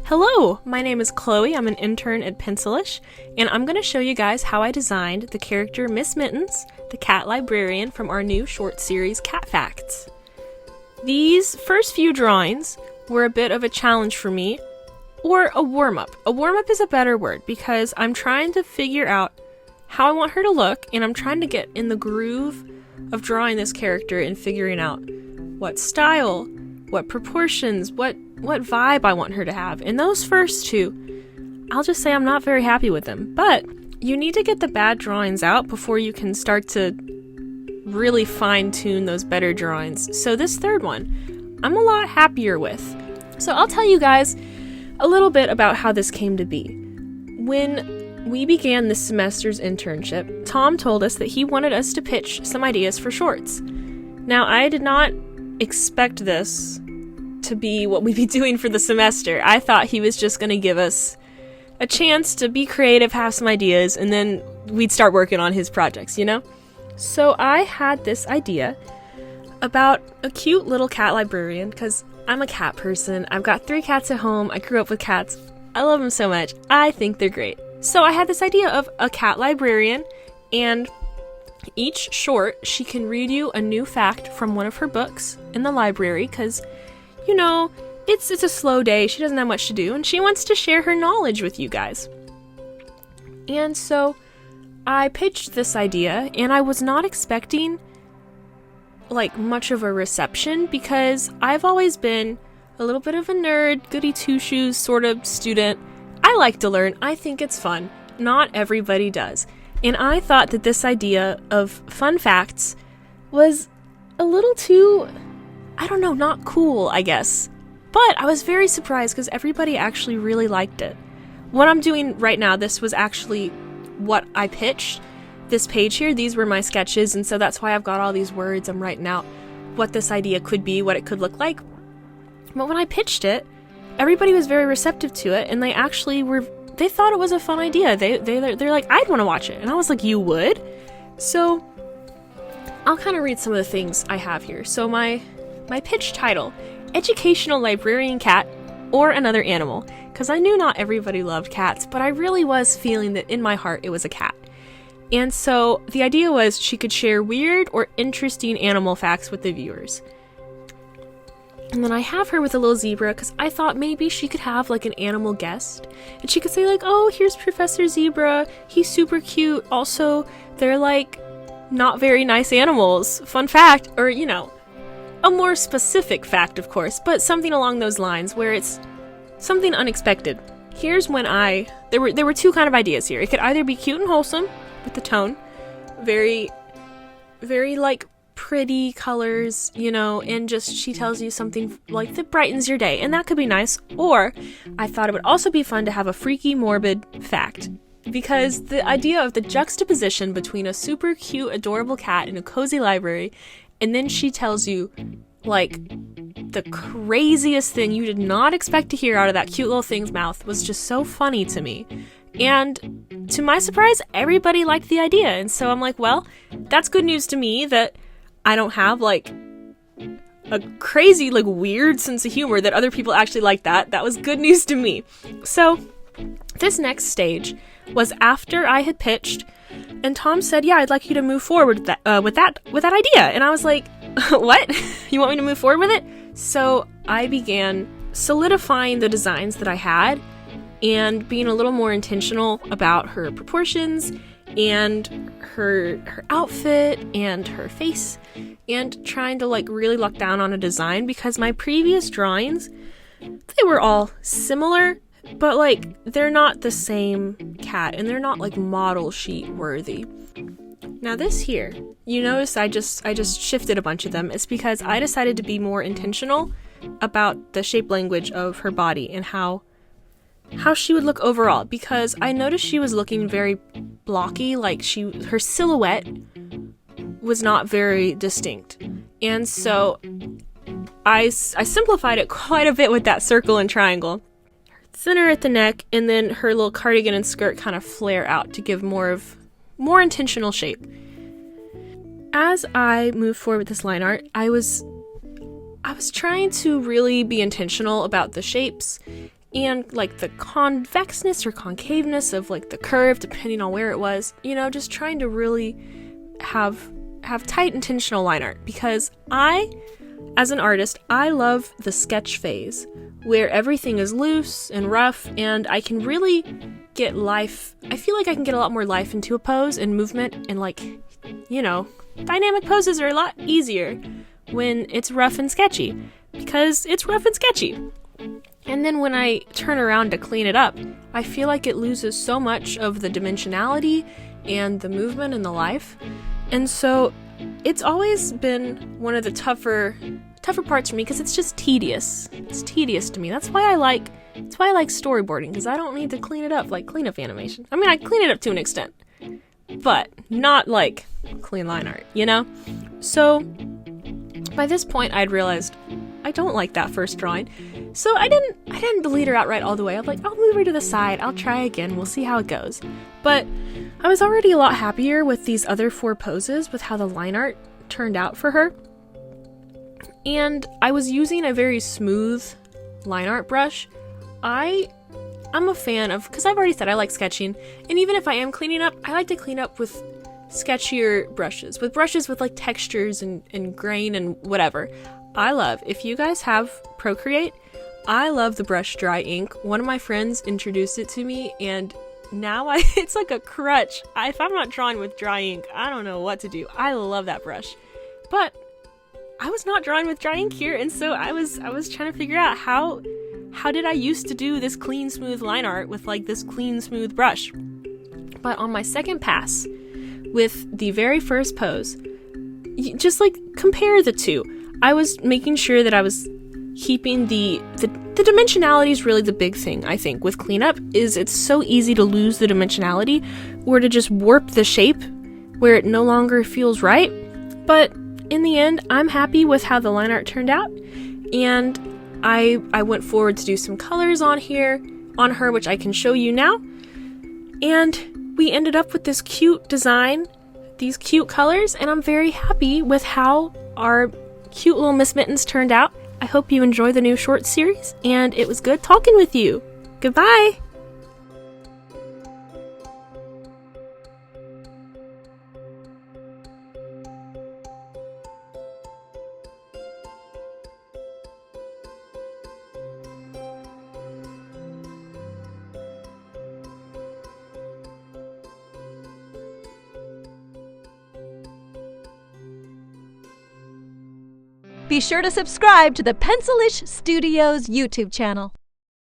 Hello, my name is Chloe. I'm an intern at Pencilish, and I'm going to show you guys how I designed the character Miss Mittens, the cat librarian from our new short series, Cat Facts. These first few drawings were a bit of a challenge for me, or a warm-up. A warm-up is a better word because I'm trying to figure out how I want her to look, and I'm trying to get in the groove of drawing this character and figuring out what style, what proportions, what vibe I want her to have. And those first two, I'll just say I'm not very happy with them. But you need to get the bad drawings out before you can start to really fine-tune those better drawings. So this third one, I'm a lot happier with. So I'll tell you guys a little bit about how this came to be. When we began this semester's internship, Tom told us that he wanted us to pitch some ideas for shorts. Now, I did not expect this to be what we'd be doing for the semester. I thought he was just going to give us a chance to be creative, have some ideas, and then we'd start working on his projects, you know? So I had this idea about a cute little cat librarian, because I'm a cat person. I've got 3 cats at home. I grew up with cats. I love them so much. I think they're great. So I had this idea of a cat librarian, and each short, she can read you a new fact from one of her books in the library, because you know, it's a slow day, she doesn't have much to do, and she wants to share her knowledge with you guys. And so I pitched this idea, and I was not expecting much of a reception, because I've always been a little bit of a nerd, goody two-shoes sort of student. I like to learn. I think it's fun. Not everybody does. And I thought that this idea of fun facts was a little too, I don't know, not cool, I guess. But I was very surprised because everybody actually really liked it. What I'm doing right now, this was actually what I pitched. This page here, these were my sketches, and so that's why I've got all these words. I'm writing out what this idea could be, what it could look like. But when I pitched it, everybody was very receptive to it, and they thought it was a fun idea. They're like, I'd want to watch it. And I was like, you would? So I'll kind of read some of the things I have here. So my pitch title, Educational Librarian Cat or Another Animal, because I knew not everybody loved cats, but I really was feeling that in my heart it was a cat. And so the idea was she could share weird or interesting animal facts with the viewers. And then I have her with a little zebra because I thought maybe she could have an animal guest, and she could say oh, here's Professor Zebra, he's super cute, also they're not very nice animals, fun fact, or a more specific fact, of course, but something along those lines where it's something unexpected. Here's when there were 2 kind of ideas here. It could either be cute and wholesome with the tone, very, very pretty colors, and just she tells you something that brightens your day, and that could be nice. Or I thought it would also be fun to have a freaky, morbid fact, because the idea of the juxtaposition between a super cute, adorable cat in a cozy library, and then she tells you, the craziest thing you did not expect to hear out of that cute little thing's mouth was just so funny to me. And to my surprise, everybody liked the idea. And so I'm well, that's good news to me that I don't have, a crazy, weird sense of humor, that other people actually like that. That was good news to me. So this next stage was after I had pitched, and Tom said, yeah, I'd like you to move forward with that idea. And I was like, what? You want me to move forward with it? So I began solidifying the designs that I had and being a little more intentional about her proportions and her outfit and her face, and trying to really lock down on a design, because my previous drawings, they were all similar, but they're not the same cat, and they're not model sheet worthy. Now this here, you notice I just shifted a bunch of them. It's because I decided to be more intentional about the shape language of her body and how she would look overall, because I noticed she was looking very blocky, her silhouette was not very distinct. And so I simplified it quite a bit with that circle and triangle. Thinner at the neck, and then her little cardigan and skirt kind of flare out to give more intentional shape. As I moved forward with this line art, I was trying to really be intentional about the shapes and like the convexness or concaveness of like the curve, depending on where it was, you know, just trying to really have tight intentional line art, because as an artist, I love the sketch phase where everything is loose and rough and I can really get life. I feel like I can get a lot more life into a pose and movement, and like, you know, dynamic poses are a lot easier when it's rough and sketchy, because it's rough and sketchy. And then when I turn around to clean it up, I feel like it loses so much of the dimensionality and the movement and the life. And so it's always been one of the tougher parts for me, because it's just tedious. It's tedious to me. That's why I like storyboarding, because I don't need to clean it up like cleanup animation. I mean, I clean it up to an extent, but not like clean line art, you know? So by this point, I'd realized I don't like that first drawing. So I didn't delete her outright all the way. I'm like, I'll move her to the side. I'll try again. We'll see how it goes. But I was already a lot happier with these other 4 poses, with how the line art turned out for her. And I was using a very smooth line art brush. I'm a fan of, because I've already said I like sketching, and even if I am cleaning up, I like to clean up with sketchier brushes, with like textures and grain and whatever. I love, if you guys have Procreate, I love the brush Dry Ink. One of my friends introduced it to me, and now it's like a crutch. If I'm not drawing with Dry Ink, I don't know what to do. I love that brush. But I was not drawing with Dry Ink here, and so I was trying to figure out how did I used to do this clean, smooth line art with like this clean, smooth brush. But on my second pass, with the very first pose, just like compare the two. I was making sure that I was keeping the dimensionality is really the big thing, I think, with cleanup, is it's so easy to lose the dimensionality or to just warp the shape where it no longer feels right. But in the end, I'm happy with how the line art turned out, and I went forward to do some colors on her, which I can show you now, and we ended up with this cute design, these cute colors, and I'm very happy with how our cute little Miss Mittens turned out. I hope you enjoy the new short series, and it was good talking with you. Goodbye! Be sure to subscribe to the Pencilish Studios YouTube channel.